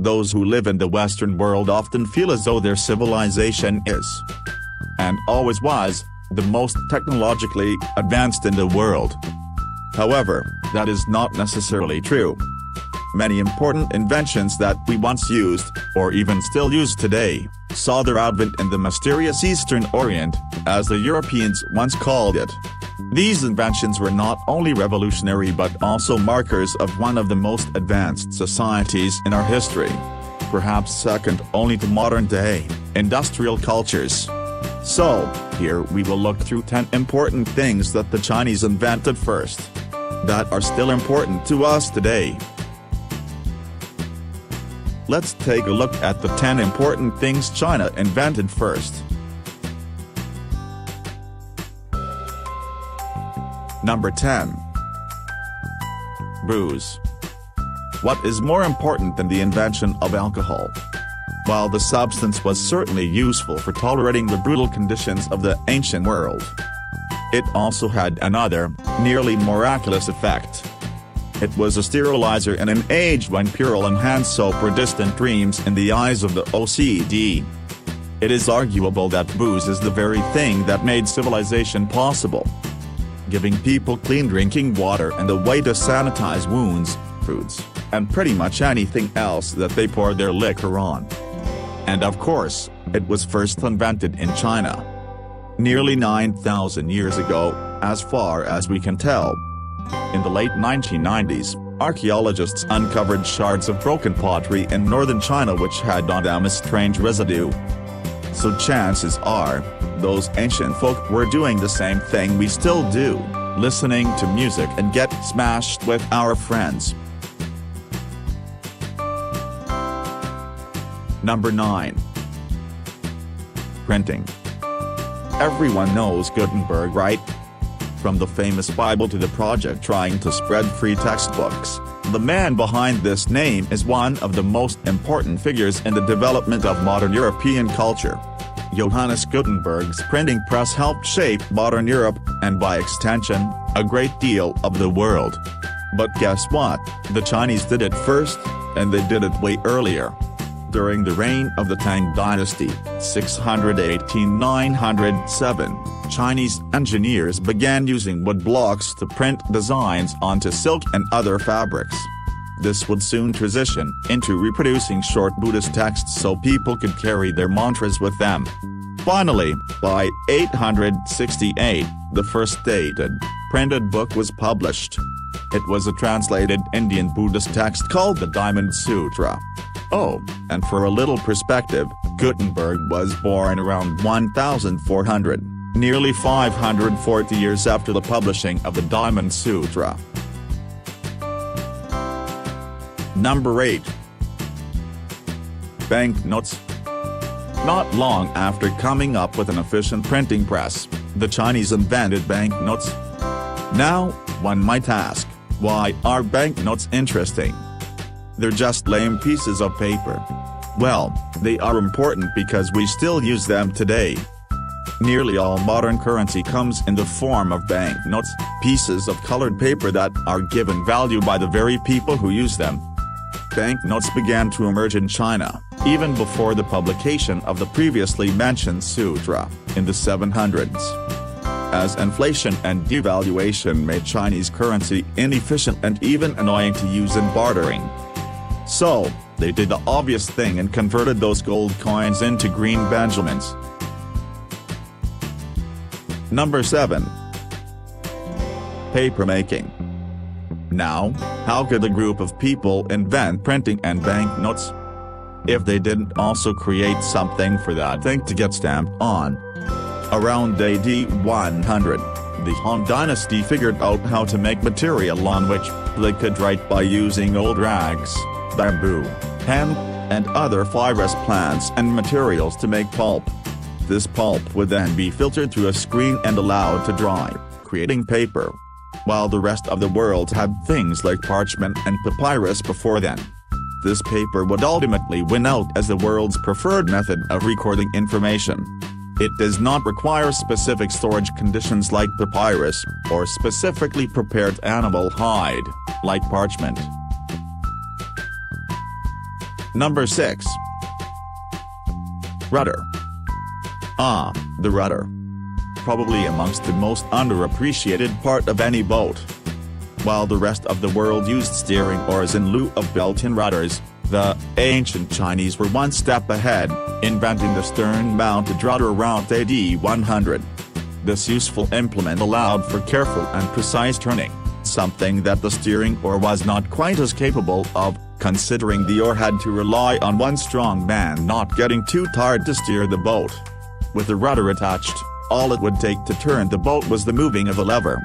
Those who live in the Western world often feel as though their civilization is, and always was, the most technologically advanced in the world. However, that is not necessarily true. Many important inventions that we once used, or even still use today, saw their advent in the mysterious Eastern Orient, as the Europeans once called it. These inventions were not only revolutionary but also markers of one of the most advanced societies in our history. Perhaps second only to modern-day industrial cultures. So, here we will look through 10 important things that the Chinese invented first, that are still important to us today. Let's take a look at the 10 important things China invented first. Number 10. Booze. What is more important than the invention of alcohol? While the substance was certainly useful for tolerating the brutal conditions of the ancient world, it also had another, nearly miraculous effect. It was a sterilizer in an age when Purell and hand soap were distant dreams in the eyes of the OCD. It is arguable that booze is the very thing that made civilization possible, giving people clean drinking water and a way to sanitize wounds, foods, and pretty much anything else that they pour their liquor on. And of course, it was first invented in China. Nearly 9,000 years ago, as far as we can tell. In the late 1990s, archaeologists uncovered shards of broken pottery in northern China which had on them a strange residue. So chances are, those ancient folk were doing the same thing we still do, listening to music and get smashed with our friends. Number 9. Printing. Everyone knows Gutenberg, right? From the famous Bible to the project trying to spread free textbooks, the man behind this name is one of the most important figures in the development of modern European culture. Johannes Gutenberg's printing press helped shape modern Europe, and by extension, a great deal of the world. But guess what? The Chinese did it first, and they did it way earlier. During the reign of the Tang Dynasty, 618–907, Chinese engineers began using wood blocks to print designs onto silk and other fabrics. This would soon transition into reproducing short Buddhist texts so people could carry their mantras with them. Finally, by 868, the first dated, printed book was published. It was a translated Indian Buddhist text called the Diamond Sutra. Oh, and for a little perspective, Gutenberg was born around 1400, nearly 540 years after the publishing of the Diamond Sutra. Number 8. Banknotes. Not long after coming up with an efficient printing press, the Chinese invented banknotes. Now, one might ask, why are banknotes interesting? They're just lame pieces of paper. Well, they are important because we still use them today. Nearly all modern currency comes in the form of banknotes, pieces of colored paper that are given value by the very people who use them. Banknotes began to emerge in China, even before the publication of the previously mentioned sutra, in the 700s. As inflation and devaluation made Chinese currency inefficient and even annoying to use in bartering. So, they did the obvious thing and converted those gold coins into green Benjamins. Number 7. Papermaking. Now, how could a group of people invent printing and banknotes if they didn't also create something for that thing to get stamped on? Around AD 100, the Han Dynasty figured out how to make material on which they could write by using old rags, bamboo, hemp, and other fibrous plants and materials to make pulp. This pulp would then be filtered through a screen and allowed to dry, creating paper. While the rest of the world had things like parchment and papyrus before then. This paper would ultimately win out as the world's preferred method of recording information. It does not require specific storage conditions like papyrus, or specifically prepared animal hide, like parchment. Number 6. Rudder. The rudder. Probably amongst the most underappreciated part of any boat. While the rest of the world used steering oars in lieu of built-in rudders, the ancient Chinese were one step ahead, inventing the stern-mounted rudder around AD 100. This useful implement allowed for careful and precise turning, something that the steering oar was not quite as capable of, considering the oar had to rely on one strong man not getting too tired to steer the boat. With the rudder attached, all it would take to turn the boat was the moving of a lever.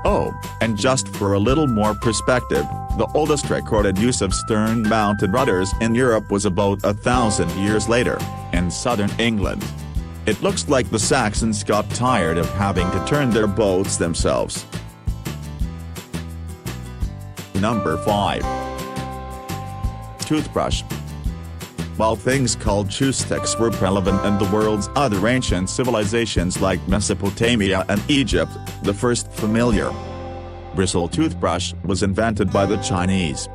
Oh, and just for a little more perspective, the oldest recorded use of stern-mounted rudders in Europe was about 1,000 years later, in southern England. It looks like the Saxons got tired of having to turn their boats themselves. Number 5. Toothbrush. While things called chew sticks were prevalent in the world's other ancient civilizations like Mesopotamia and Egypt, the first familiar bristle toothbrush was invented by the Chinese.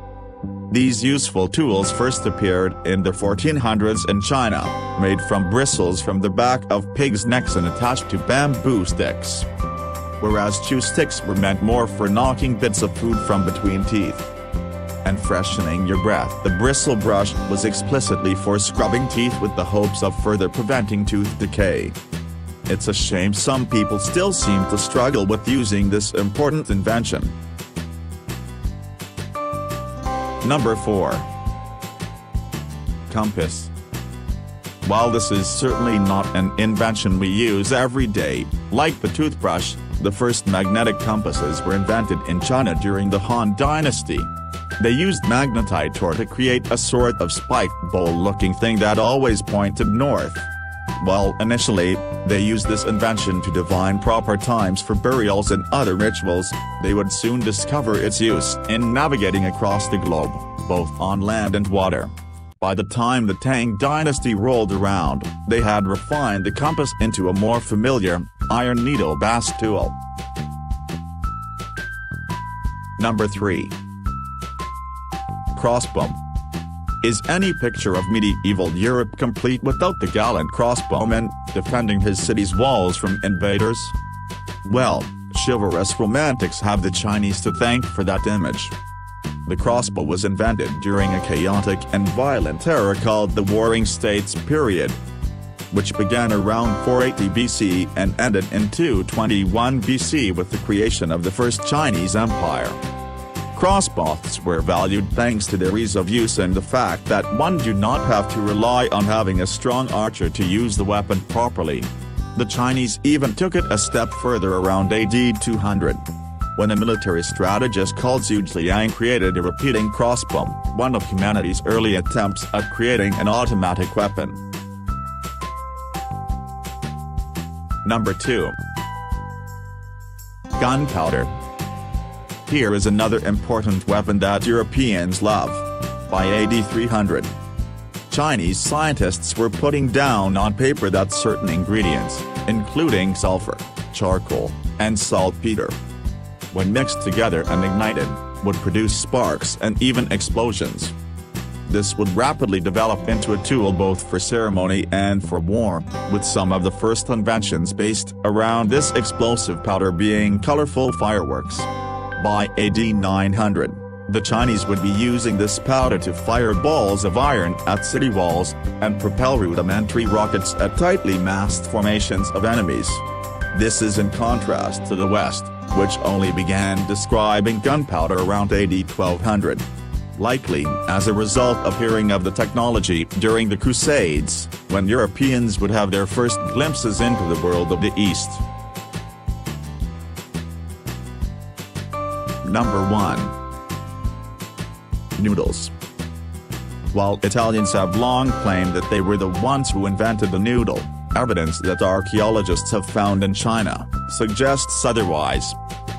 These useful tools first appeared in the 1400s in China, made from bristles from the back of pigs' necks and attached to bamboo sticks. Whereas chew sticks were meant more for knocking bits of food from between teeth and freshening your breath, the bristle brush was explicitly for scrubbing teeth with the hopes of further preventing tooth decay. It's a shame some people still seem to struggle with using this important invention. Number 4. Compass. While this is certainly not an invention we use every day, like the toothbrush, the first magnetic compasses were invented in China during the Han Dynasty. They used magnetite ore to create a sort of spiked bowl-looking thing that always pointed north. While initially, they used this invention to divine proper times for burials and other rituals, they would soon discover its use in navigating across the globe, both on land and water. By the time the Tang Dynasty rolled around, they had refined the compass into a more familiar, iron needle bast tool. Number 3. Crossbow. Is any picture of medieval Europe complete without the gallant crossbowman defending his city's walls from invaders? Well, chivalrous romantics have the Chinese to thank for that image. The crossbow was invented during a chaotic and violent era called the Warring States period, which began around 480 BC and ended in 221 BC with the creation of the First Chinese Empire. Crossbows were valued thanks to their ease of use and the fact that one do not have to rely on having a strong archer to use the weapon properly. The Chinese even took it a step further around AD 200. When a military strategist called Zhu Ziyang created a repeating crossbow, one of humanity's early attempts at creating an automatic weapon. Number 2. Gunpowder. Here is another important weapon that Europeans love. By AD 300, Chinese scientists were putting down on paper that certain ingredients, including sulfur, charcoal, and saltpeter, when mixed together and ignited, would produce sparks and even explosions. This would rapidly develop into a tool both for ceremony and for war, with some of the first inventions based around this explosive powder being colorful fireworks. By AD 900, the Chinese would be using this powder to fire balls of iron at city walls, and propel rudimentary rockets at tightly massed formations of enemies. This is in contrast to the West, which only began describing gunpowder around AD 1200. Likely as a result of hearing of the technology during the Crusades, when Europeans would have their first glimpses into the world of the East. Number 1. Noodles. While Italians have long claimed that they were the ones who invented the noodle, evidence that archaeologists have found in China suggests otherwise.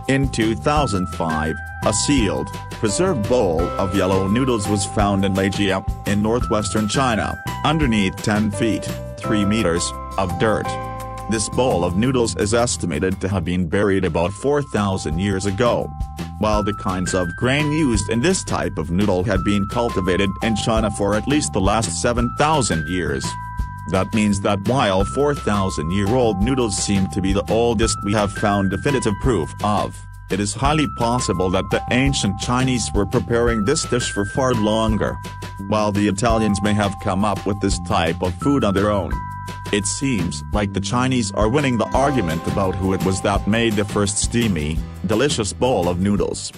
In 2005, a sealed, preserved bowl of yellow noodles was found in Lejia, in northwestern China, underneath 10 feet, 3 meters, of dirt. This bowl of noodles is estimated to have been buried about 4,000 years ago. while the kinds of grain used in this type of noodle had been cultivated in China for at least the last 7,000 years. That means that while 4,000-year-old noodles seem to be the oldest we have found definitive proof of, it is highly possible that the ancient Chinese were preparing this dish for far longer. While the Italians may have come up with this type of food on their own, it seems like the Chinese are winning the argument about who it was that made the first steamy, delicious bowl of noodles.